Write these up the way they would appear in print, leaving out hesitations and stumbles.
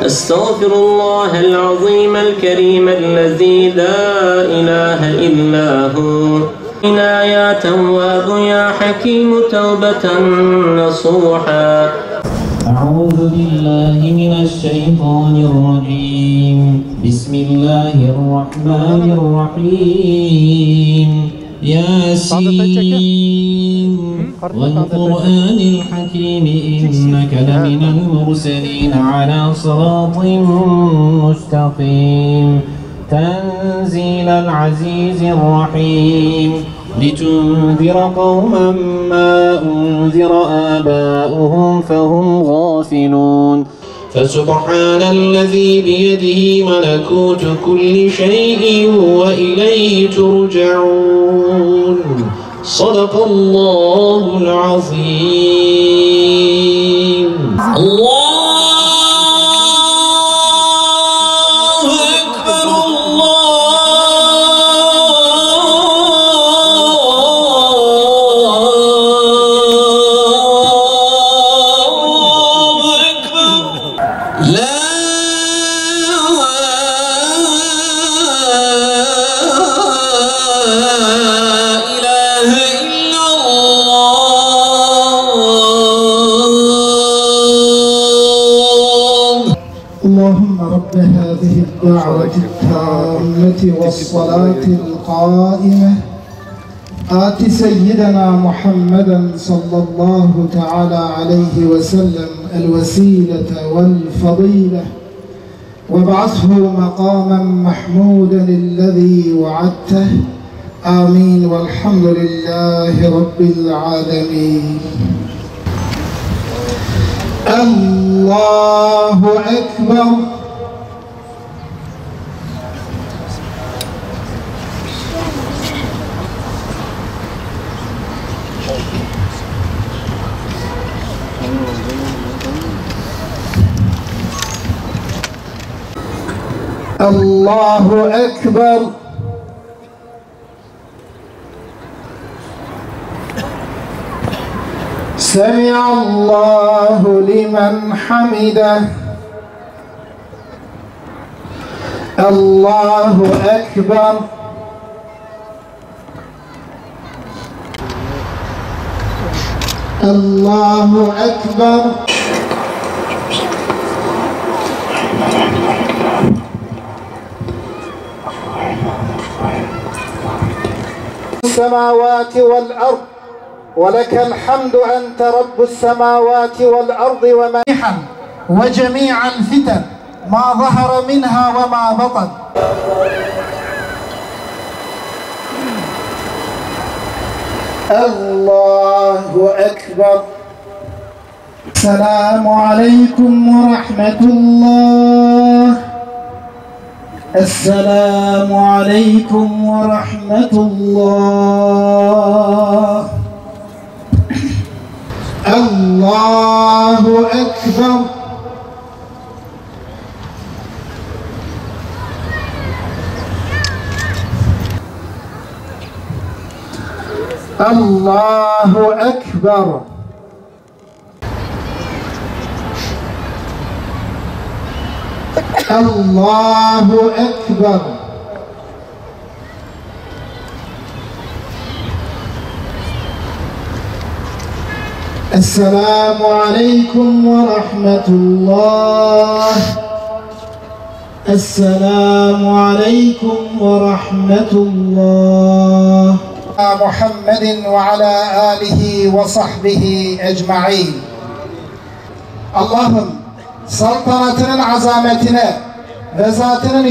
أستغفر الله العظيم الكريم الذي لا إله إلا هو. يا تواب يا حكيم توبة نصوحا. أعوذ بالله من الشيطان الرجيم. بسم الله الرحمن الرحيم. ياسين والقرآن الحكيم إنك لمن المرسلين على صراط مستقيم. تنزيل العزيز الرحيم. لتنذر قوما ما أنذر آباؤهم فهم غافلون. فسبحان الذي بيده ملكوت كل شيء وإليه ترجعون. صدق الله العظيم. الله أكبر. الله أكبر. لا إله إلا الله. اللهم رب هذه الدعوة التامة والصلاة القائمة آت سيدنا محمدا صلى الله تعالى عليه وسلم الوسيلة والفضيلة وابعثه مقاما محمودا الذي وعدته. آمين والحمد لله رب العالمين. الله أكبر. الله أكبر. سمع الله لمن حمده. الله أكبر. الله أكبر. السماوات والأرض ولك الحمد أنت رب السماوات والأرض ومنحا وجميع الفتن ما ظهر منها وما بطن. الله أكبر. السلام عليكم ورحمة الله. السلام عليكم ورحمة الله. الله أكبر. الله أكبر. الله أكبر. السلام عليكم ورحمة الله. السلام عليكم ورحمة الله. محمد وعلى آله وصحبه أجمعين. Allah'ım saltanatının azametine ve zatının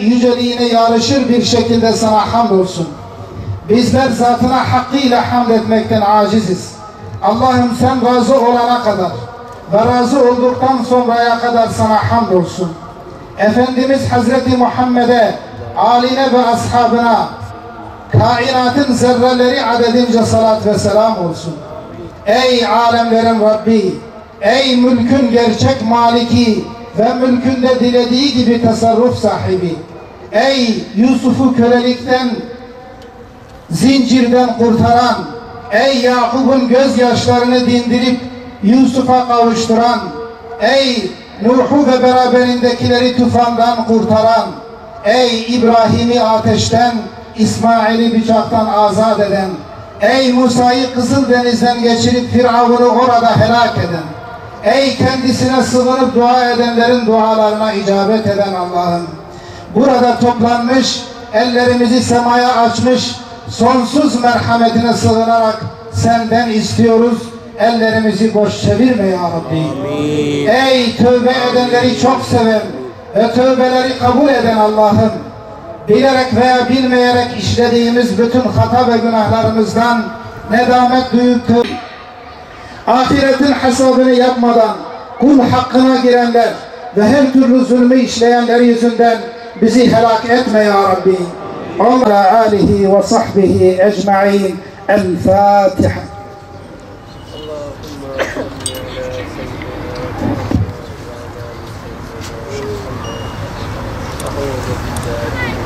yüceliğine yarışır bir şekilde sana hamdolsun. Bizler zatına hakkıyla hamd etmekten aciziz. Allah'ım sen razı olana kadar ve razı olduktan sonraya kadar sana hamdolsun. Efendimiz Hazreti Muhammed'e, âline ve ashabına, kainatın zerreleri adedince salat ve selam olsun. Ey alemlerin Rabbi, ey mülkün gerçek maliki ve mülkünde dilediği gibi tasarruf sahibi, ey Yusuf'u kölelikten zincirden kurtaran, ey Yakup'un gözyaşlarını dindirip Yusuf'a kavuşturan, ey Nuh'u ve beraberindekileri tufandan kurtaran, ey İbrahim'i ateşten, İsmail'i bıçaktan azat eden, ey Musa'yı Kızıldeniz'den geçirip Firavun'u orada helak eden, ey kendisine sığınıp dua edenlerin dualarına icabet eden Allah'ım, burada toplanmış, ellerimizi semaya açmış, sonsuz merhametine sığınarak senden istiyoruz. Ellerimizi boş çevirme ya Rabbi. Amin. Ey tövbe edenleri çok seven ve tövbeleri kabul eden Allah'ım, bilerek veya bilmeyerek işlediğimiz bütün hata ve günahlarımızdan nedamet duyup ahiretin hesabını yapmadan kul hakkına girenler ve her türlü zulmü işleyenler yüzünden bizi helak etme ya Rabbi. Allah alihi ve sahbihi ecma'in. El Fatiha. أعوذ بالله